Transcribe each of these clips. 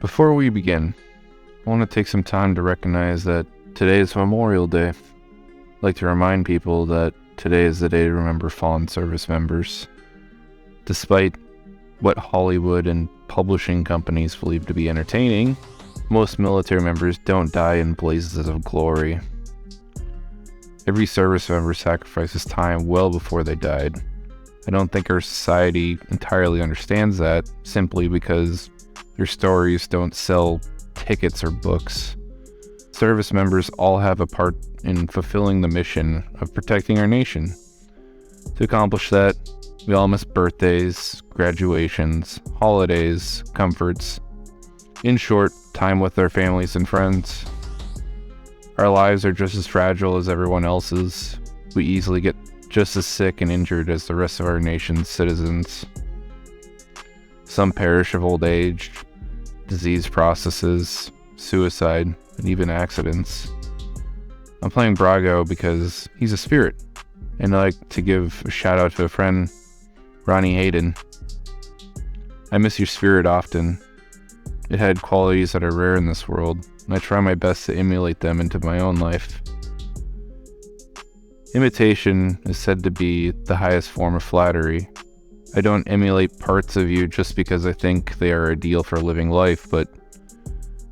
Before we begin, I want to take some time to recognize that today is Memorial Day. I'd like to remind people that today is the day to remember fallen service members. Despite what Hollywood and publishing companies believe to be entertaining, most military members don't die in blazes of glory. Every service member sacrifices time well before they died. I don't think our society entirely understands that, simply because their stories don't sell tickets or books. Service members all have a part in fulfilling the mission of protecting our nation. To accomplish that, we all miss birthdays, graduations, holidays, comforts. In short, time with our families and friends. Our lives are just as fragile as everyone else's. We easily get just as sick and injured as the rest of our nation's citizens. Some perish of old age, disease processes, suicide, and even accidents. I'm playing Brago because he's a spirit, and I like to give a shout out to a friend, Ronnie Hayden. I miss your spirit often. It had qualities that are rare in this world, and I try my best to emulate them into my own life. Imitation is said to be the highest form of flattery. I don't emulate parts of you just because I think they are ideal for living life, but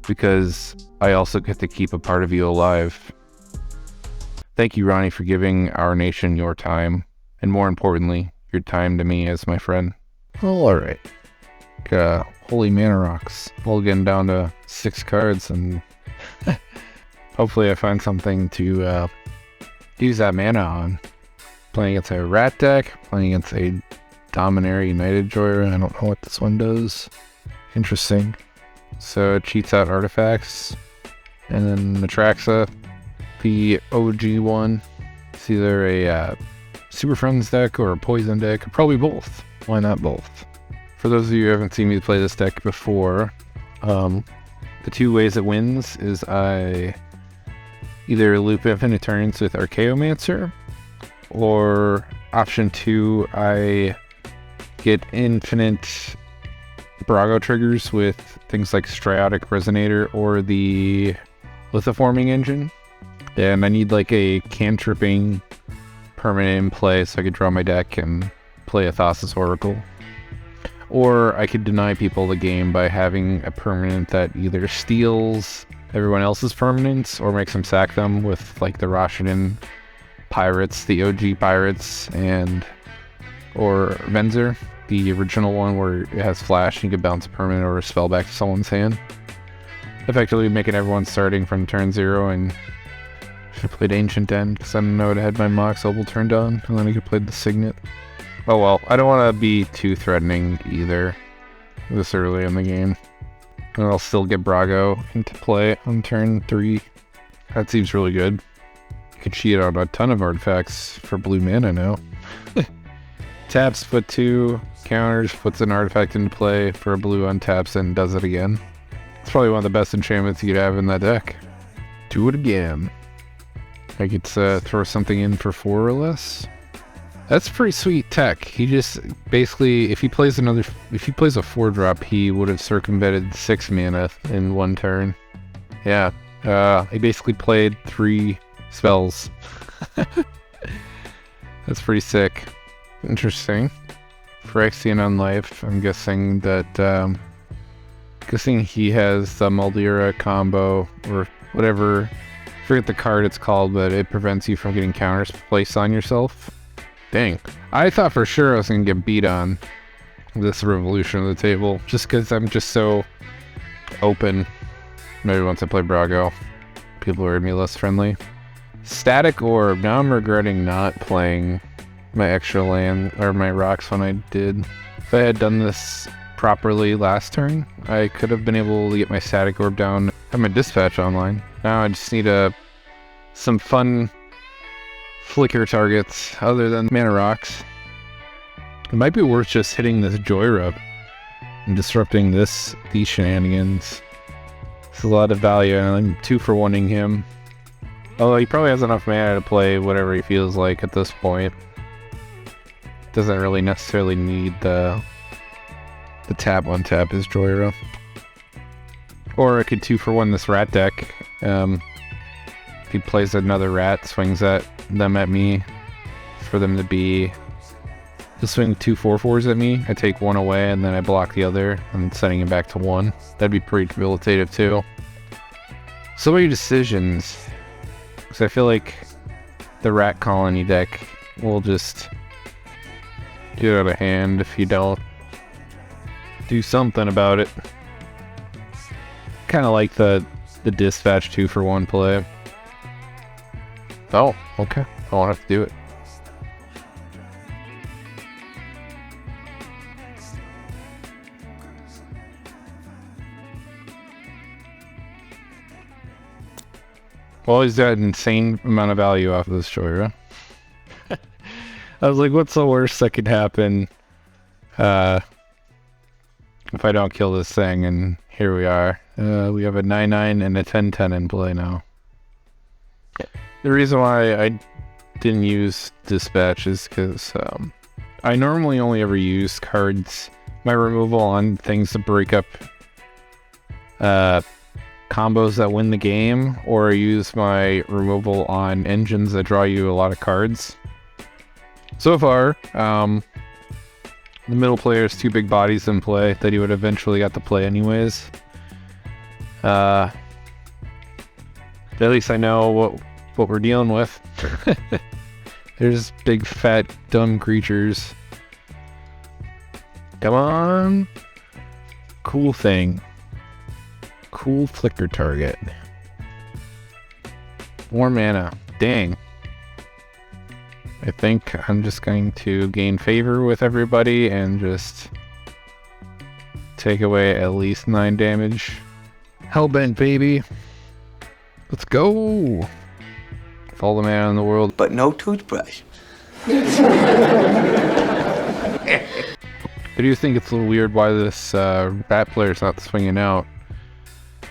because I also get to keep a part of you alive. Thank you, Ronnie, for giving our nation your time, and more importantly, your time to me as my friend. Alright. Holy mana rocks. We'll get down to 6 cards, and hopefully I find something to use that mana on. Playing against a rat deck, playing against a Dominaria United Jhoira. I don't know what this one does. Interesting. So it cheats out artifacts. And then Atraxa, the OG one. It's either a Super Friends deck or a Poison deck, or probably both. Why not both? For those of you who haven't seen me play this deck before, the 2 ways it wins is I either loop infinite turns with Archaeomancer, or option 2, I get infinite Brago triggers with things like Striatic Resonator or the Lithoforming Engine. And I need like a cantripping permanent in play so I could draw my deck and play a Thassa's Oracle. Or I could deny people the game by having a permanent that either steals everyone else's permanents or makes them sack them with like the Roshidan Pirates, the OG Pirates, or Venzer, the original one where it has flash and you can bounce a permanent or a spell back to someone's hand. Effectively making everyone starting from turn 0, and I played Ancient End because I didn't know it had my Mox Opal turned on, and then I could play the Signet. Oh well, I don't want to be too threatening either this early in the game. And I'll still get Brago into play on turn 3. That seems really good. You can cheat on a ton of artifacts for blue mana now. Taps, put 2 counters, puts an artifact into play for a blue, untaps, and does it again. It's probably one of the best enchantments you could have in that deck. Do it again. I could throw something in for 4 or less. That's pretty sweet tech. He just basically, if he plays a 4-drop, he would have circumvented 6 mana in 1 turn. Yeah, he basically played 3 spells. That's pretty sick. Interesting. Phyrexian on life, I'm guessing that, he has the Maldira combo, or whatever, I forget the card it's called, but it prevents you from getting counters placed on yourself. Dang. I thought for sure I was going to get beat on this Revolution of the Table, just because I'm just so open. Maybe once I play Brago, people are going to be less friendly. Static Orb. Now I'm regretting not playing my extra land, or my rocks when I did. If I had done this properly last turn, I could have been able to get my Static Orb down, have my Dispatch online. Now I just need some fun flicker targets other than mana rocks. It might be worth just hitting this Jhoira and disrupting these shenanigans. It's a lot of value, and I'm 2 for 1ing him. Although he probably has enough mana to play whatever he feels like at this point. Doesn't really necessarily need the tap on tap his Jhoira. Or I could 2-for-1 this rat deck. If he plays another rat, swings them at me, for them to be... He'll swing 2 4/4s at me. I take one away, and then I block the other. I'm sending him back to 1. That'd be pretty debilitative, too. So many decisions. Because I feel like the rat colony deck will just get out of hand if you don't do something about it. Kind of like the dispatch 2-for-1 play. Oh, okay. I won't have to do it. Well, he's got an insane amount of value off of this Jhoira. I was like, what's the worst that could happen if I don't kill this thing? And here we are. We have a 9/9 and a 10/10 in play now. The reason why I didn't use dispatch is because I normally only ever use cards, my removal on things to break up combos that win the game, or use my removal on engines that draw you a lot of cards. So far, the middle player has 2 big bodies in play that he would eventually get to play anyways. At least I know what we're dealing with. There's big, fat, dumb creatures. Come on. Cool thing. Cool flicker target. More mana. Dang. I think I'm just going to gain favor with everybody and just take away at least 9 damage. Hellbent, baby. Let's go. All the mana in the world. But no toothbrush. I do think it's a little weird why this rat player's not swinging out.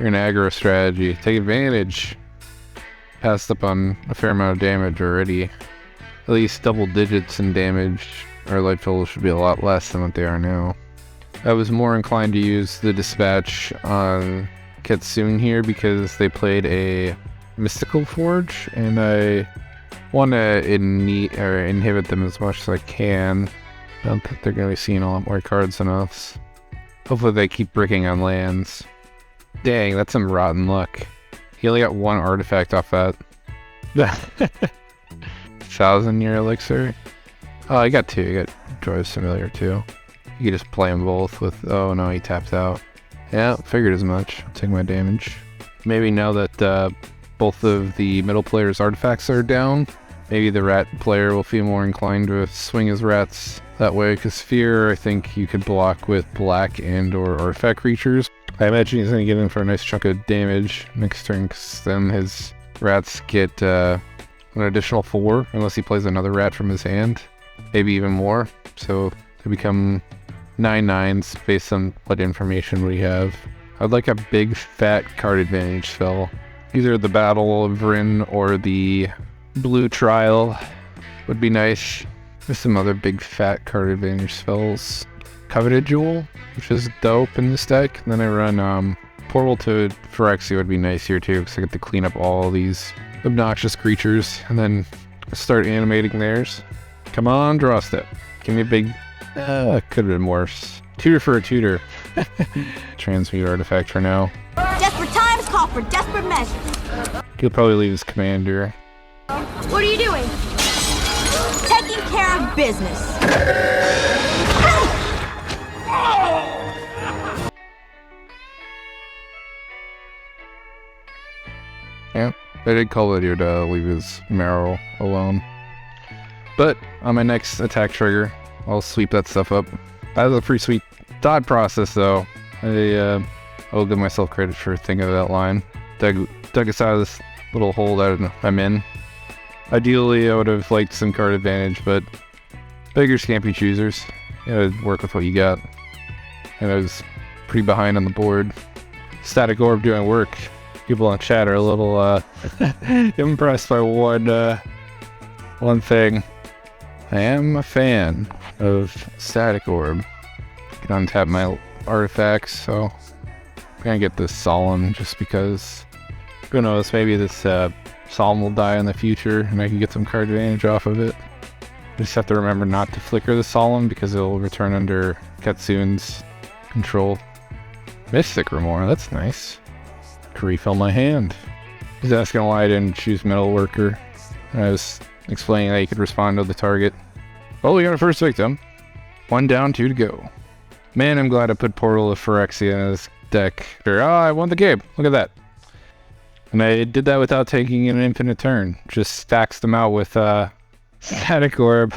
You're an aggro strategy. Take advantage. Passed up on a fair amount of damage already. At least double digits in damage. Our light totals should be a lot less than what they are now. I was more inclined to use the dispatch on Kitsune here because they played a Mystical Forge, and I want to inhibit them as much as I can. I don't think they're going to be seeing a lot more cards than us. Hopefully they keep bricking on lands. Dang, that's some rotten luck. He only got 1 artifact off that. 1,000-year elixir. Oh, I got 2. I got Jhoira's Familiar too. You could just play them both with... Oh no, he tapped out. Yeah, figured as much. I'll take my damage. Maybe now that both of the middle players' artifacts are down, maybe the rat player will feel more inclined to swing his rats that way, because Sphere, I think you could block with black and or artifact creatures. I imagine he's going to get in for a nice chunk of damage next turn, because then his rats get an additional 4, unless he plays another rat from his hand. Maybe even more. So they become 9/9s based on what information we have. I'd like a big fat card advantage spell. Either the Battle of Vryn or the Blue Trial would be nice. There's some other big fat card advantage spells. Coveted Jewel, which is dope in this deck. And then I run Portal to Phyrexia would be nice here too, because I get to clean up all these obnoxious creatures and then start animating theirs. Come on, draw step. Give me a big... could have been worse. Tutor for a tutor. Transmute artifact for now. Desperate times call for desperate measures. He'll probably leave his commander. What are you doing? Taking care of business. Yeah, I did call it here to leave his Marrow alone. But on my next attack trigger, I'll sweep that stuff up. That was a pretty sweet thought process, though. I will give myself credit for thinking of that line. Dug us out of this little hole that I'm in. Ideally, I would have liked some card advantage, but beggars can't be choosers. You gotta work with what you got. And I was pretty behind on the board. Static Orb doing work. People on chat are a little impressed by one thing. I am a fan of Static Orb. I can untap my artifacts, so I'm gonna get this Solemn just because, who knows, maybe this Solemn will die in the future and I can get some card advantage off of it. Just have to remember not to flicker the Solemn because it will return under Ketsun's control. Mystic Remora, that's nice. Could refill my hand. He's asking why I didn't choose Metal Worker. I was explaining that you could respond to the target. Oh, we got a first victim. 1 down, 2 to go. Man, I'm glad I put Portal of Phyrexia in his deck. Sure, I won the game. Look at that. And I did that without taking an infinite turn. Just stacks them out with Static Orb.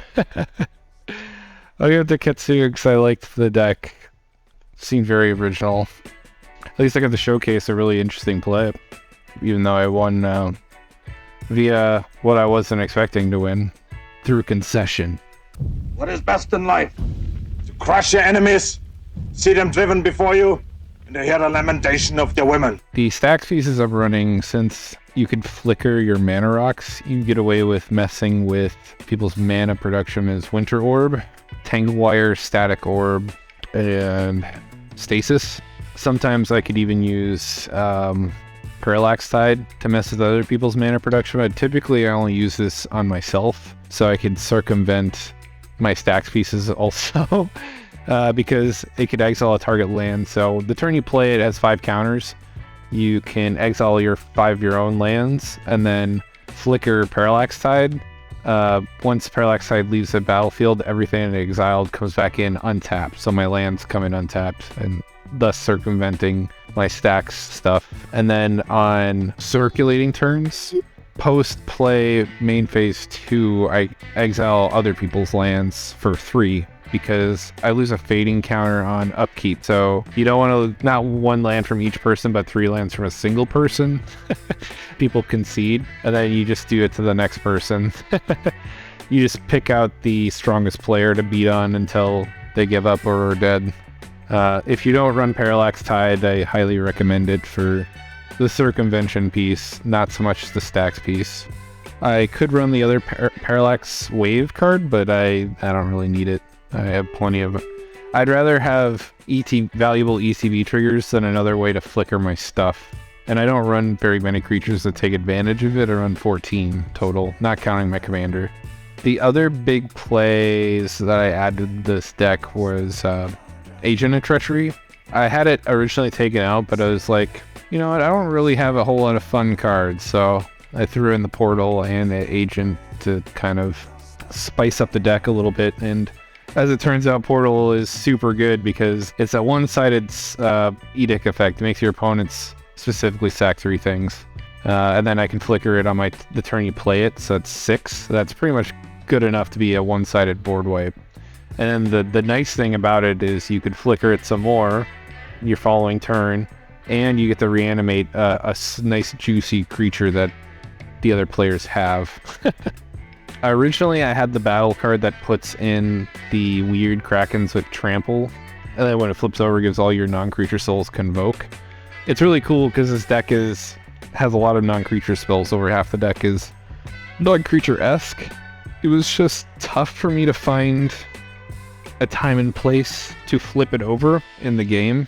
I'll give it to Ketsu because I liked the deck. Seemed very original. At least I got to showcase a really interesting play. Even though I won via what I wasn't expecting to win. Through concession. What is best in life? To crush your enemies, see them driven before you, and to hear the lamentation of their women. The stacks pieces I'm running, since you could flicker your mana rocks, you can get away with messing with people's mana production as Winter Orb, Tangle Wire, Static Orb, and Stasis. Sometimes I could even use Parallax Tide to mess with other people's mana production, but typically I only use this on myself, so I could circumvent my stacks pieces also, because it could exile a target land. So the turn you play it has 5 counters. You can exile 5 of your own lands, and then flicker Parallax Tide. Once Parallax Tide leaves the battlefield, everything exiled comes back in untapped, so my lands come in untapped, and thus circumventing my stacks stuff. And then on circulating turns, post play main phase 2, I exile other people's lands for 3 because I lose a fading counter on upkeep. So you don't want to, not 1 land from each person, but 3 lands from a single person. People concede, and then you just do it to the next person. You just pick out the strongest player to beat on until they give up or are dead. If you don't run Parallax Tide, I highly recommend it for the circumvention piece, not so much the stacks piece. I could run the other Parallax Wave card, but I don't really need it. I have plenty of... I'd rather have valuable ECV triggers than another way to flicker my stuff. And I don't run very many creatures that take advantage of it. I run 14 total, not counting my commander. The other big plays that I added to this deck was Agent of Treachery. I had it originally taken out, but I was like, you know what, I don't really have a whole lot of fun cards, so I threw in the Portal and the Agent to kind of spice up the deck a little bit. And as it turns out, Portal is super good because it's a one-sided edict effect. It makes your opponents specifically sack 3 things. And then I can flicker it on the turn you play it, so that's 6. That's pretty much good enough to be a one-sided board wipe. And then the nice thing about it is you could flicker it some more your following turn, and you get to reanimate a nice juicy creature that the other players have. Originally I had the battle card that puts in the weird Krakens with Trample, and then when it flips over, it gives all your non-creature souls Convoke. It's really cool because this deck has a lot of non-creature spells. Over half the deck is non-creature-esque. It was just tough for me to find a time and place to flip it over in the game.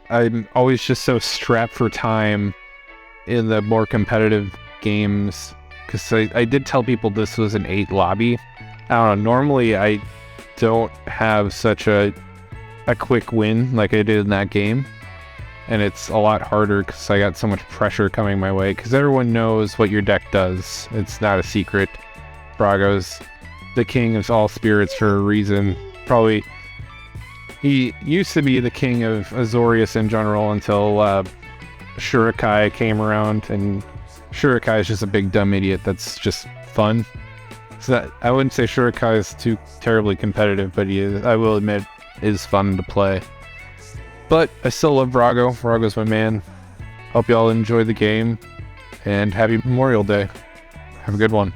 I'm always just so strapped for time in the more competitive games, because I did tell people this was an 8 lobby. I don't know, normally I don't have such a quick win like I did in that game, and it's a lot harder because I got so much pressure coming my way, because everyone knows what your deck does. It's not a secret. Brago's the king of all spirits for a reason. Probably he used to be the king of Azorius in general until Shurikai came around, and Shurikai is just a big dumb idiot that's just fun. So that, I wouldn't say Shurikai is too terribly competitive, but he is, I will admit, is fun to play. But I still love Brago. Brago's my man. Hope y'all enjoy the game, and happy Memorial Day. Have a good one.